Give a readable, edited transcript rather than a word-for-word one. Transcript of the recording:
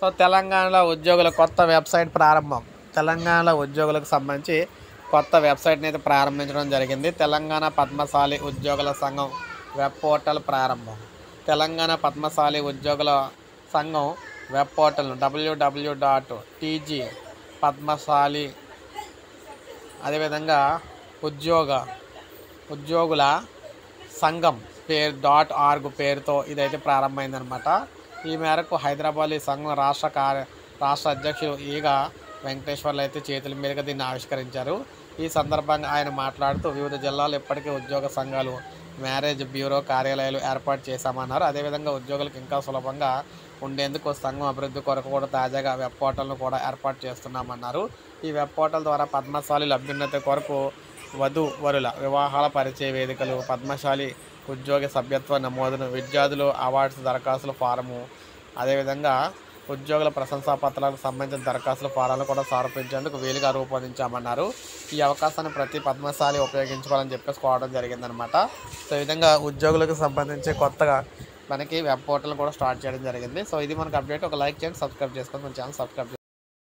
So తెలంగాణలో ఉద్యోగుల కొత్త వెబ్సైట్ ప్రారంభం. తెలంగాణలో ఉద్యోగులకు సంబంధించి కొత్త వెబ్సైట్ని అయితే ప్రారంభించడం జరిగింది. తెలంగాణ పద్మశాలి ఉద్యోగుల సంఘం వెబ్ పోర్టల్ ప్రారంభం. తెలంగాణ పద్మశాలి ఉద్యోగుల సంఘం వెబ్ పోర్టల్ www.tg పద్మశాలి అదేవిధంగా ఉద్యోగుల సంఘం .org పేరుతో ఇదైతే ప్రారంభమైందనమాట. ఈ మేరకు హైదరాబాద్ ఈ సంఘం రాష్ట్ర అధ్యక్షులు ఈగ వెంకటేశ్వర్లు అయితే చేతుల మీదుగా దీన్ని ఆవిష్కరించారు. ఈ సందర్భంగా ఆయన మాట్లాడుతూ వివిధ జిల్లాల్లో ఇప్పటికే ఉద్యోగ సంఘాలు, మ్యారేజ్ బ్యూరో కార్యాలయాలు ఏర్పాటు చేశామన్నారు. అదేవిధంగా ఉద్యోగులకు ఇంకా సులభంగా ఉండేందుకు సంఘం అభివృద్ధి కొరకు కూడా తాజాగా వెబ్ పోర్టల్ను కూడా ఏర్పాటు చేస్తున్నామన్నారు. ఈ వెబ్ పోర్టల్ ద్వారా పద్మశాలి అభ్యున్నతి కొరకు వధూవరుల వివాహాల పరిచయ వేదికలు, పద్మశాలి ఉద్యోగ సభ్యత్వ నమోదును, విద్యార్థులు అవార్డ్స్ దరఖాస్తుల ఫారము, అదేవిధంగా ఉద్యోగుల ప్రశంసా పత్రాలకు సంబంధించిన దరఖాస్తుల ఫారాలను కూడా సమర్పించేందుకు వీలుగా రూపొందించామన్నారు. ఈ అవకాశాన్ని ప్రతి పద్మశాలి ఉపయోగించుకోవాలని చెప్పేసుకోవడం జరిగిందనమాట. సో ఈ విధంగా ఉద్యోగులకు సంబంధించి కొత్తగా మనకి వెబ్ పోర్టల్ కూడా స్టార్ట్ చేయడం జరిగింది. సో ఇది మనకు అప్డేట్. ఒక లైక్ చేయండి, సబ్స్క్రైబ్ చేసుకోండి, మన ఛానల్ సబ్స్క్రైబ్